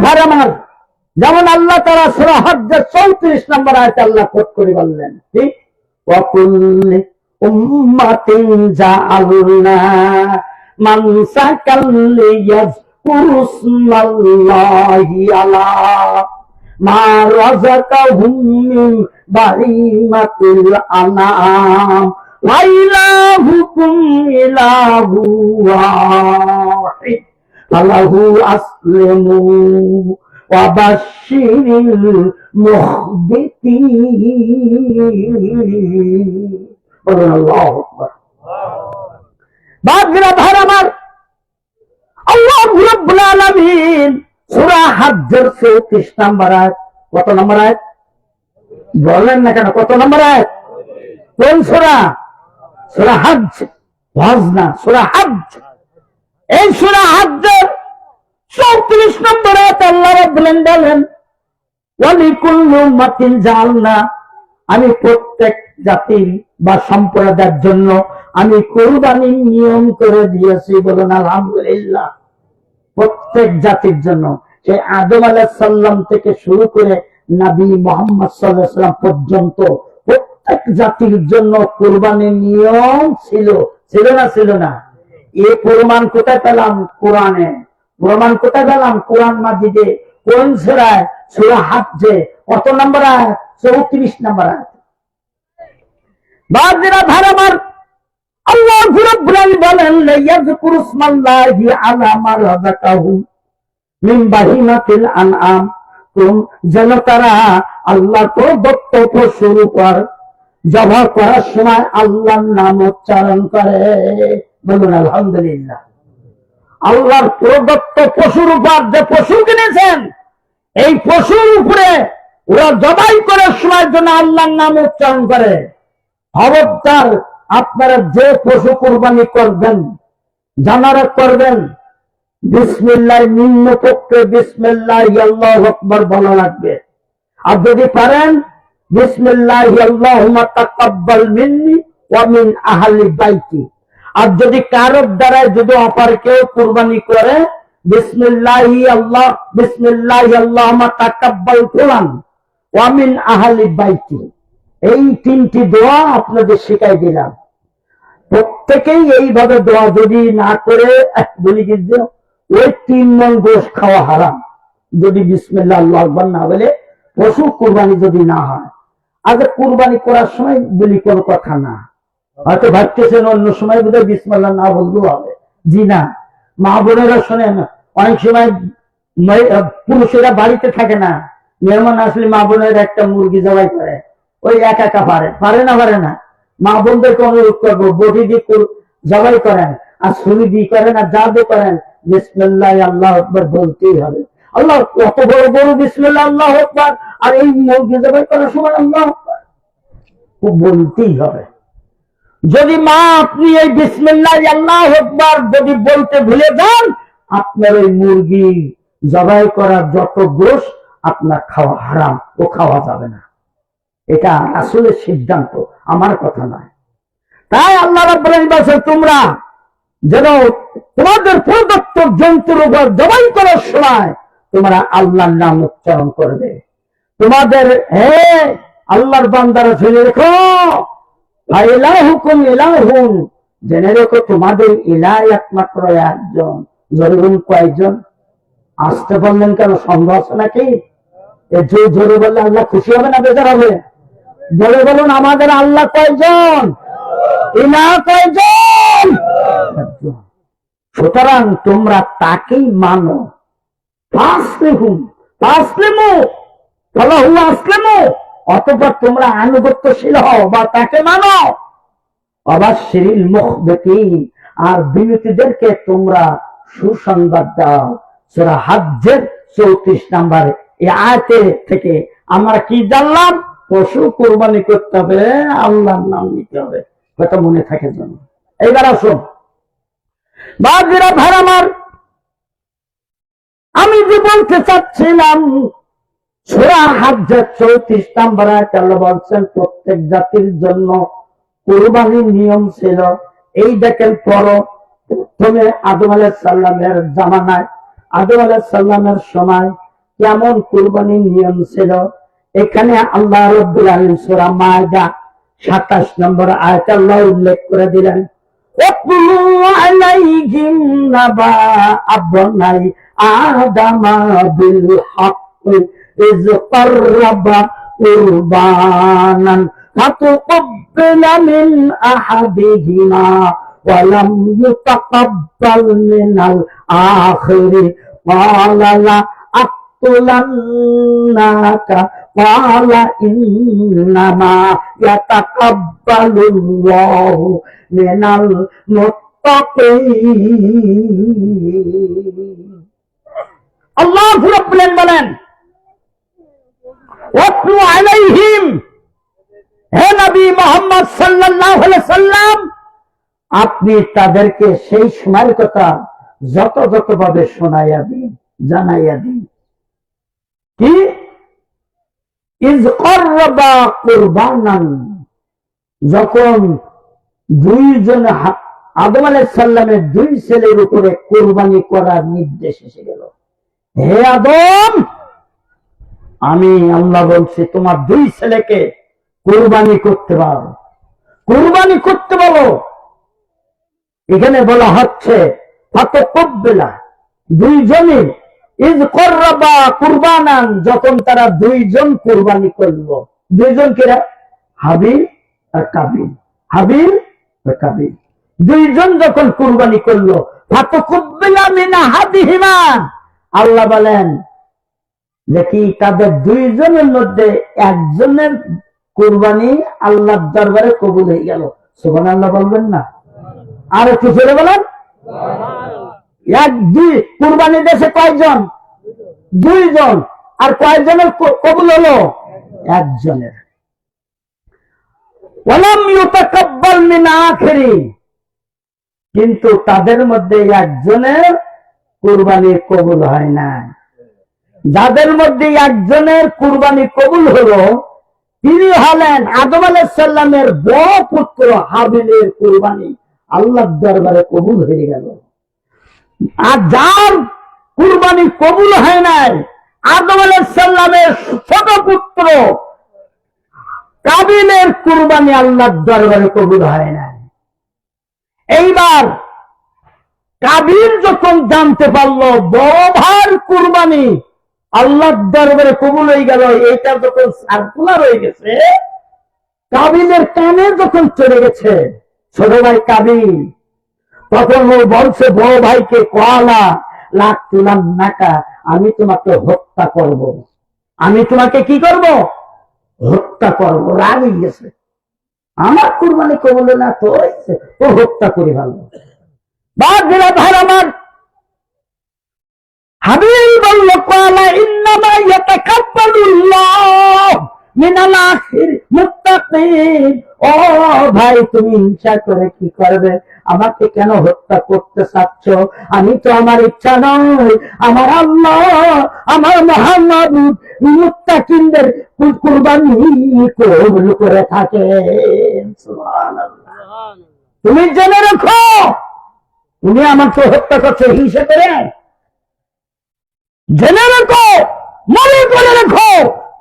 ভারামার যেমন আল্লাহ তাআলা সূরা হজ্জের 34 নম্বর আয়াতে আল্লাহ কোট করে বললেন, ঠিক ওয়া কুল্লি উম্মাতিন জাআলনা মানসাকাল লিয়াযকুরুসমাল্লাহি আলা মা রাযাকাহুম মিন বাহিমাতিল আনআম ওয়া ইলাহুকুম ইলাহু ওয়াহিদ ফালাহু আসলিমু ওয়া বাশশিরিল মুখবিতিন। বলুন আল্লাহু আকবার। বাদরা ভাই আমার, আল্লাহ রাব্বুল আলামিন সূরা হজ্জের 34 নম্বর আয়াত, কত নম্বর আয়াত বলেন না কেন, কত নম্বর আয়াত? কোন সূরা? সূরা হজ্জ, হজ না, সূরা হজ্জ। এই সূরা হজ্জের 34 নম্বর আয়াত আল্লাহ রাব্বুল আলামিন বলেন, ওয়া লিকুল্লি উম্মাতিন জাআলনা, আমি প্রত্যেক জাতির বা সম্প্রদায়ের জন্য আমি কুরবানির নিয়ম করে দিয়েছি। বলুন আলহামদুলিল্লাহ। প্রত্যেক জাতির জন্য, সেই আদম আলাইহিস সালাম থেকে শুরু করে নবী মুহাম্মদ সাল্লাল্লাহু আলাইহি ওয়াসাল্লাম পর্যন্ত প্রত্যেক জাতির জন্য কুরবানির নিয়ম ছিল। ছিল না? ছিল না? এই প্রমাণ কোথায় পেলাম? কোরআনে। প্রমাণ কোথায় পেলাম? কোরআন মাজিদে। কোন সূরায়? সূরা হজ্জে। কত নম্বর আয়াত? 34 নম্বর আয়াত। বাজিরা ভারামার, আল্লাহ রাব্বুল আলামিন বলেন, লিয়াযকুরুসমাল্লাহি আলা মা রাযাকাহুম মিন বাহিমাতিল আনআম, যেন তারা আল্লাহর প্রদত্ত পশুর উপর জবাহ করার সময় আল্লাহর নাম উচ্চারণ করে। বলুন আলহামদুলিল্লাহ। আল্লাহর প্রদত্ত পশুর উপর, যে পশু কিনেছেন, এই পশুর উপরে ওরা জবাই করার সময় যেন আল্লাহর নাম উচ্চারণ করে। খবরদার, আপনারা যে পশু কুরবানি করবেন, জানারা করবেন, বিসমিল্লাহ, নিম্ন পক্ষে বিসমিল্লাহি আল্লাহু আকবার বলা লাগবে। আর যদি পারেন বিসমিল্লাহি আল্লাহুম্মা তাকাব্বাল মিন্নি ওয়া মিন আহলি বাইতি। আর যদি কারোর দ্বারা যদি অপর কেউ কুরবানি করে, বিসমিল্লাহি আল্লাহুম্মা তাকাব্বাল ফুলান ওয়া মিন আহলি বাইতি। এই 3টি দোয়া আপনাদের শিখাই দিলাম। প্রত্যেকেই এইভাবে দোয়া যদি না করে বলি, কিন্তু ওই 3 মণ গোশত খাওয়া হারাম। যদি বিসমিল্লাহ আল্লাহু আকবার না বলে পশু কুরবানি যদি না হয়। আগে কুরবানি করার সময় বলি কোনো কথা না, হয়তো ভাবতেছেন অন্য সময় বোধহয় বিসমিল্লাহ না বললেও হবে। জি না, মা বোনেরা শোনেন, অনেক সময় পুরুষেরা বাড়িতে থাকে না, মেহমান আসলে মা বোনেরা একটা মুরগি জবাই করে, ওই একা একা পারে না? মা বোনদেরকে অনুরোধ করবো, বটি দিয়ে জবাই করেন আর ছুরি দিয়ে করেন আর যা দিয়ে করেন, বিসমিল্লাহ আল্লাহু আকবার বলতেই হবে। আল্লাহ কত বড় বড় বিসমিল্লাহ আল্লাহু আকবার, আর এই মুরগি জবাই করার সময় আল্লাহু আকবার বলতেই হবে। যদি মা আপনি এই বিসমিল্লাহ আল্লাহু আকবার যদি বলতে ভুলে যান, আপনার ওই মুরগি জবাই করার যত গোশত আপনার খাওয়া হারাম, ও খাওয়া যাবে না। এটা আসলে সিদ্ধান্ত, আমার কথা নয়। তাই আল্লাহ রাব্বুল আলামিন বলেন, তোমরা যেন তোমাদের প্রদত্ত জন্তুর উপর জবাই করার সময় তোমরা আল্লাহর নাম উচ্চারণ করবে। তোমাদের হে আল্লাহর বান্দারা শুনে রেখো, ইলাহুকুম ইলাহুন, জেনে রেখো তোমাদের ইলাহ একমাত্র একজন। জরুন কয়েকজন? আসতে বললেন কেন? সন্দেহ আছে নাকি? জোরে বললে আল্লাহ খুশি হবে না বেজার হবে? জোরে বলুন, আমাদের আল্লাহ কয়জন? ইলাহ কয়জন? সুতরাং তোমরা তাকেই মানো। অতঃপর তোমরা আনুগত্যশীল হও বা তাকে মানো। অবাশশিরিল মুখবিতিন, আর বিমুখীদেরকে তোমরা সুসংবাদ দাও। সূরা হজ্জের 34 নম্বর এই আয়াতে থেকে আমরা কি জানলাম? পশু কুরবানি করতে হবে, আল্লাহর নাম নিতে হবে, কথা মনে থাকে যেন। এইবার আসুন বাজিরা ভাই আমার, আমি যে বলতে চাচ্ছিলাম, সূরা হজ্জের 34 নম্বর আয়াতে আল্লাহ বলছেন প্রত্যেক জাতির জন্য কুরবানির নিয়ম ছিল। এই দেখেন, প্রথমে আদম আলাইহিস সালামের জামানায় আদম আলাইহিস সালামের সময় কেমন কুরবানির নিয়ম ছিল, এখানে আল্লাহ রাব্বুল আলামিন সূরা মায়দা 27 নম্বর আয়াতে আল্লাহ উল্লেখ করে দিলেন, ওয়াতলু আলাইহিম নাবা আবনাই আদামা বিল হক ইয ক্বাররাবা কুরবানান ফাতুকব্বালা মিন আহাদিহিমা ওয়া লাম ইউতাকাব্বাল মিনাল আখিরি ক্বালা লা আক্তুলান্নাকা ক্বালা ইন্নামা ইয়াতাকাব্বালুল্লাহু মিনাল মুত্তাকিন। আল্লাহ রাব্বুল আলামিন বলেন, ওয়াতলু আলাইহিম, হে নবী মুহাম্মদ সাল্লাল্লাহু আলাইহি সাল্লাম, আপনি তাদেরকে সেই সময়ের কথা যথাযথ ভাবে শোনাইয়া দিন, জানাইয়া দিন। কি? ইয ক্বাররাবা কুরবানান, যখন দুইজন আদম আলাইহিস সালামের দুই ছেলের উপরে কুরবানি করার নির্দেশ এসে গেল। হে আদম, আমি আল্লাহ বলছি তোমার দুই ছেলেকে কুরবানি করতে পারো, কুরবানি করতে বলো। এখানে বলা হচ্ছে ফাতাকাব্বালা, দুইজনে ইয ক্বাররাবা কুরবানান, যখন তারা দুইজন কুরবানি করলো। দুইজন কিরা? হাবিল আর কাবিল। হাবিল আর কাবিল দুইজন যখন কুরবানি করলো, ফাতাকাব্বালা মিন আহাদিহিমা, আল্লাহ বলেন যে কি তাদের দুইজনের মধ্যে একজনের কুরবানি আল্লাহর দরবারে কবুল হয়ে গেল। সুবহানাল্লাহ বলবেন না? আর একটু জোরে বলেন। এক দুই কুরবানি দেশে কয়জন? দুইজন। আর কয়জনের কবুল হলো? একজনের। ওয়ালাম ইউতাকাব্বাল মিন আখিরি, কিন্তু তাদের মধ্যে একজনের কুরবানি কবুল হয় না। যাদের মধ্যে একজনের কুরবানি কবুল হলো তিনি হলেন আদম আলাইহিস সালামের বড় পুত্র হাবিলের কুরবানি আল্লাহর দরবারে কবুল হয়ে গেল। আর যার কুরবানি কবুল হয় নাই, আদম আলাইহিস সালামের ছোট পুত্র কাবিলের কুরবানি আল্লাহর দরবারে কবুল হয় নাই। এইবার কাবিল যখন জানতে পারলো বড় ভাইয়ের কুরবানি আল্লাহর দরবারে কবুল হয়ে গেল, এইটা যখন সার্কুলার হয়ে গেছে, কাবিলের কানে যখন চলে গেছে ছোট ভাই কাবিল, তখন ও বলছে বড় ভাইকে, ক্বালা লা আক্তুলান্নাকা, আমি তোমাকে হত্যা করব। আমি তোমাকে কি করব? হত্যা করব। রাগ হয়ে গেছে, আমার কুরবানি কবুল না তো হয়েছে, ও হত্যা করে ভালো। বাঘেরা ভাই আমার হাবিল বলল, ক্বালা ইন্নামা ইয়াতাকাব্বালুল্লাহ মিনাল মুত্তাকিন। ও ভাই, তুমি হিংসা করে কি করবে? আমাকে কেন হত্যা করতে চাচ্ছ? আমি তো আমার ইচ্ছা নয়, আমার আল্লাহ, আমার মহামাবুদ মুত্তাকিনদের কুরবানি কবুল করে থাকেন। সুবহানাল্লাহ। তুমি জেনে রাখো, তুমি আমাকে হত্যা করছো হিংসা করে। জেনে রাখো, মনে করে রাখো,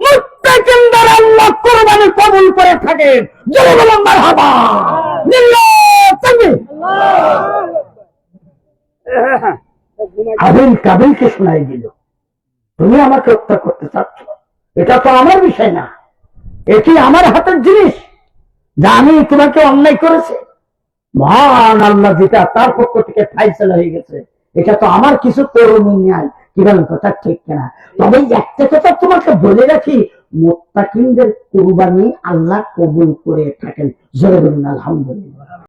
মুত্তাকিনদের আল্লাহ কুরবানি কবুল করে থাকেন। জোরে বলুন মারহাবা। হাবিল কাবিলকে শোনাই দিল, তুমি আমাকে হত্যা করতে চাচ্ছ, এটা তো আমার বিষয় না, এটি আমার হাতের জিনিস, যা আমি তোমাকে অন্যায় করেছি, মহান আল্লাহ যেটা তার পক্ষ থেকে ফাইসালা হয়ে গেছে, এটা তো আমার কিছু করণীয় নাই। কি বলেন? কথা ঠিক কিনা? তবে একটা কথা তোমাকে বলে রাখি, মুত্তাকিনদের কুরবানি আল্লাহ কবুল করে থাকেন। জোরে বলুন আলহামদুলিল্লাহ।